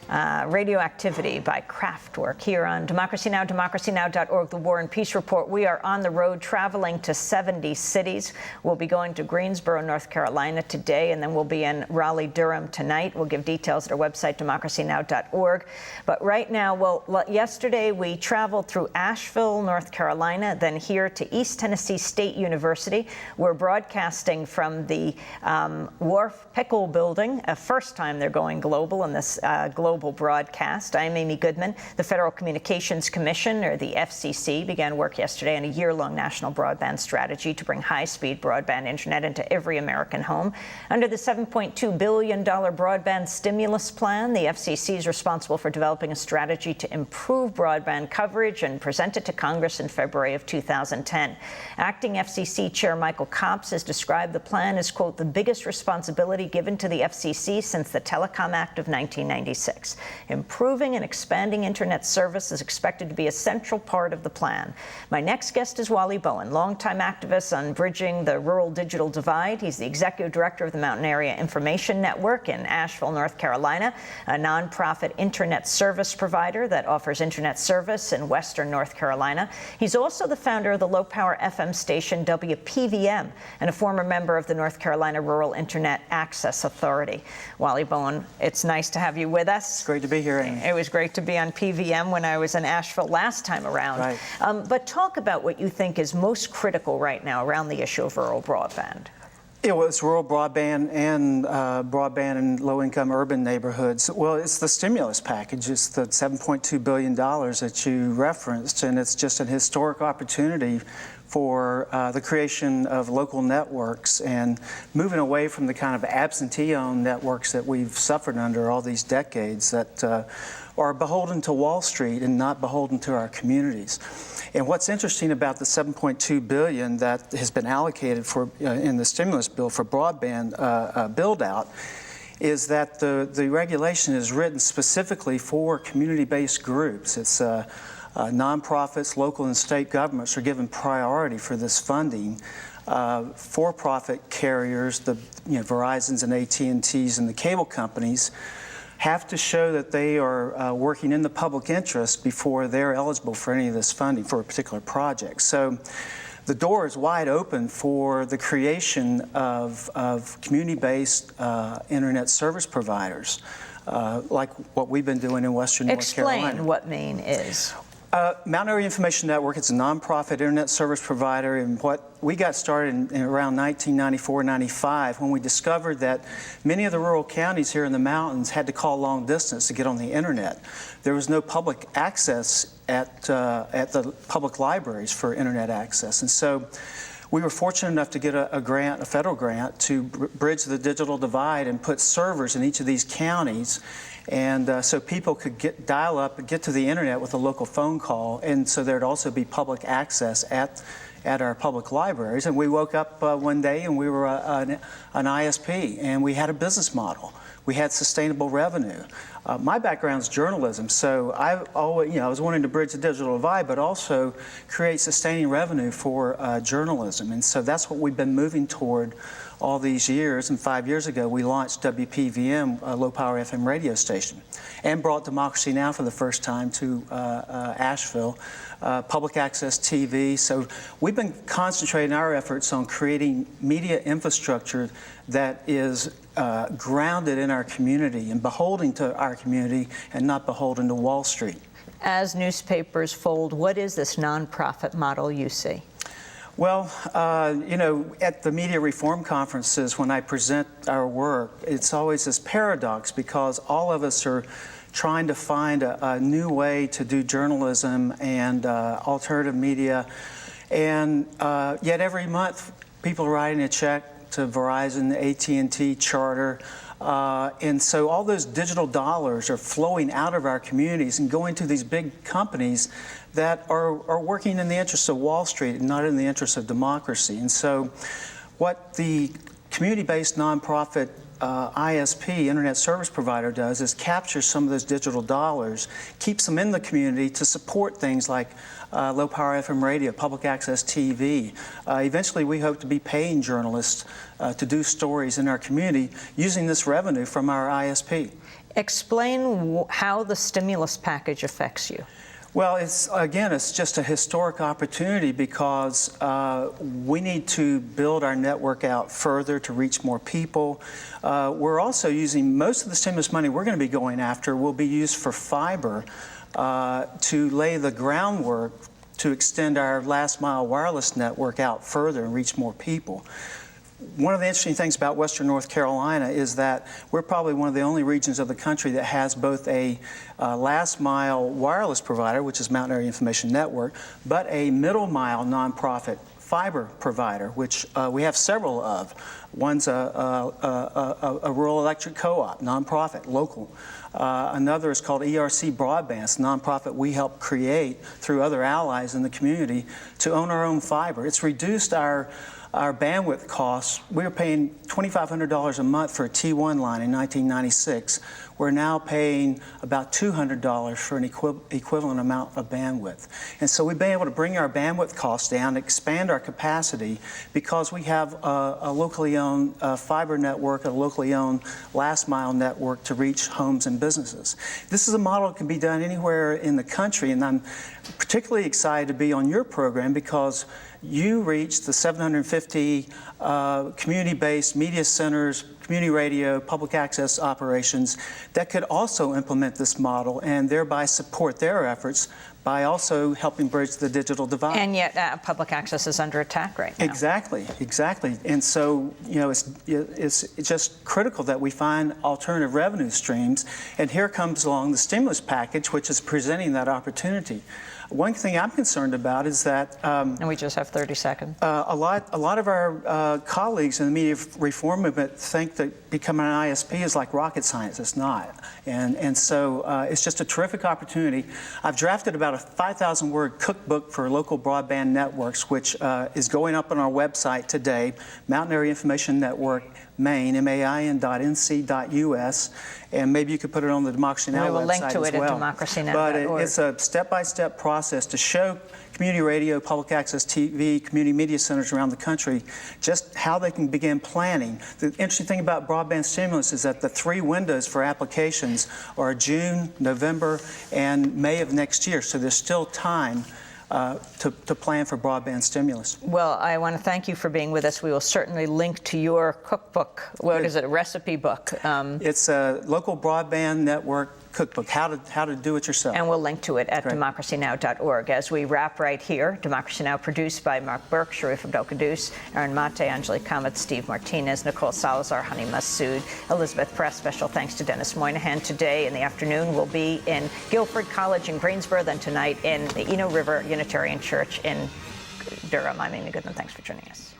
Radioactivity by Kraftwerk here on Democracy Now!, democracynow.org, the War and Peace Report. We are on the road traveling to 70 cities. We'll be going to Greensboro, North Carolina today, and then we'll be in Raleigh-Durham tonight. We'll give details at our website, democracynow.org. But right now, well, yesterday we traveled through Asheville, North Carolina, then here to East Tennessee State University. We're broadcasting from the Wharf Pickle Building, a first time they're going global in this global broadcast. I'm Amy Goodman. The Federal Communications Commission, or the FCC, began work yesterday on a year-long national broadband strategy to bring high-speed broadband internet into every American home. Under the $7.2 billion broadband stimulus plan, the FCC is responsible for developing a strategy to improve broadband coverage and present it to Congress in February of 2010. Acting FCC Chair Michael Copps has described the plan as, quote, the biggest responsibility given to the FCC since the Telecom Act of 1996. Improving and expanding internet service is expected to be a central part of the plan. My next guest is Wally Bowen, longtime activist on bridging the rural digital divide. He's the executive director of the Mountain Area Information Network in Asheville, North Carolina, a nonprofit internet service provider that offers internet service in western North Carolina. He's also the founder of the low-power FM station WPVM and a former member of the North Carolina Rural Internet Access Authority. Wally Bowen, it's nice to have you with us. It's great to be here, Amy. It was great to be on PVM when I was in Asheville last time around. Right. But talk about what you think is most critical right now around the issue of rural broadband. Yeah, well, it's rural broadband and broadband in low-income urban neighborhoods. Well, it's the stimulus package. It's the $7.2 billion that you referenced, and it's just an historic opportunity for the creation of local networks and moving away from the kind of absentee-owned networks that we've suffered under all these decades that are beholden to Wall Street and not beholden to our communities. And what's interesting about the $7.2 billion that has been allocated for in the stimulus bill for broadband build-out is that the regulation is written specifically for community-based groups. It's nonprofits, local and state governments are given priority for this funding. For-profit carriers, the Verizons and AT&Ts and the cable companies, have to show that they are working in the public interest before they're eligible for any of this funding for a particular project. So the door is wide open for the creation of community-based internet service providers, like what we've been doing in western North Carolina. Explain what Maine is. Mountain Area Information Network, it's a nonprofit internet service provider, and what we got started in around 1994-95 when we discovered that many of the rural counties here in the mountains had to call long distance to get on the internet. There was no public access at the public libraries for internet access, and so we were fortunate enough to get a grant, a federal grant, to bridge the digital divide and put servers in each of these counties. And so people could dial up and get to the internet with a local phone call, and so there'd also be public access at our public libraries. And we woke up one day and we were an ISP, and we had a business model. We had sustainable revenue. My background's journalism, so I was wanting to bridge the digital divide, but also create sustaining revenue for journalism. And so that's what we've been moving toward all these years. And 5 years ago, we launched WPVM, a low-power FM radio station, and brought Democracy Now! For the first time to Asheville, public access TV. So we've been concentrating our efforts on creating media infrastructure that is grounded in our community and beholden to our community and not beholden to Wall Street. As newspapers fold, what is this nonprofit model you see? Well, at the media reform conferences, when I present our work, it's always this paradox because all of us are trying to find a new way to do journalism and alternative media. And yet every month, people are writing a check to Verizon, AT&T, Charter. And so all those digital dollars are flowing out of our communities and going to these big companies that are working in the interests of Wall Street and not in the interests of democracy. And so what the community-based nonprofit ISP, Internet Service Provider, does is capture some of those digital dollars, keeps them in the community to support things like low-power FM radio, public access TV. Eventually, we hope to be paying journalists to do stories in our community using this revenue from our ISP. Explain how the stimulus package affects you. Well, it's just a historic opportunity because we need to build our network out further to reach more people. We're also using most of the stimulus money we're going to be going after will be used for fiber to lay the groundwork to extend our last mile wireless network out further and reach more people. One of the interesting things about Western North Carolina is that we're probably one of the only regions of the country that has both a last mile wireless provider, which is Mountain Area Information Network, but a middle mile nonprofit fiber provider, which we have several of. One's a rural electric co-op, nonprofit, local. Another is called ERC Broadband, it's a nonprofit we help create through other allies in the community to own our own fiber. It's reduced our bandwidth costs. We were paying $2,500 a month for a T1 line in 1996. We're now paying about $200 for an equivalent amount of bandwidth. And so we've been able to bring our bandwidth costs down, expand our capacity, because we have a locally owned fiber network, a locally owned last mile network to reach homes and businesses. This is a model that can be done anywhere in the country, and I'm particularly excited to be on your program because you reach the 750 community-based media centers, community radio, public access operations that could also implement this model and thereby support their efforts by also helping bridge the digital divide. And yet public access is under attack right now. Exactly. And so, it's just critical that we find alternative revenue streams. And here comes along the stimulus package, which is presenting that opportunity. One thing I'm concerned about is that and we just have 30 seconds. A lot of our colleagues in the media reform movement think that becoming an ISP is like rocket science. It's not. And so it's just a terrific opportunity. I've drafted about a 5,000-word cookbook for local broadband networks, which is going up on our website today, Mountain Area Information Network, Maine, main.nc.us, and maybe you could put it on the Democracy Now! We will website link to as it well. at democracynow.org. But it's a step-by-step process to show community radio, public access TV, community media centers around the country just how they can begin planning. The interesting thing about broadband stimulus is that the 3 windows for applications are June, November, and May of next year, so there's still time to plan for broadband stimulus. Well, I want to thank you for being with us. We will certainly link to your cookbook. What is it, a recipe book? It's a local broadband network cookbook, how to do it yourself. And we'll link to it at democracynow.org. As we wrap right here, Democracy Now! Produced by Mark Burke, Sharif Abdel-Qadoos, Aaron Mate, Angelique Kamet, Steve Martinez, Nicole Salazar, Honey Massoud, Elizabeth Press. Special thanks to Dennis Moynihan. Today in the afternoon, we'll be in Guilford College in Greensboro, then tonight in the Eno River Unitarian Church in Durham. I'm Amy Goodman. Thanks for joining us.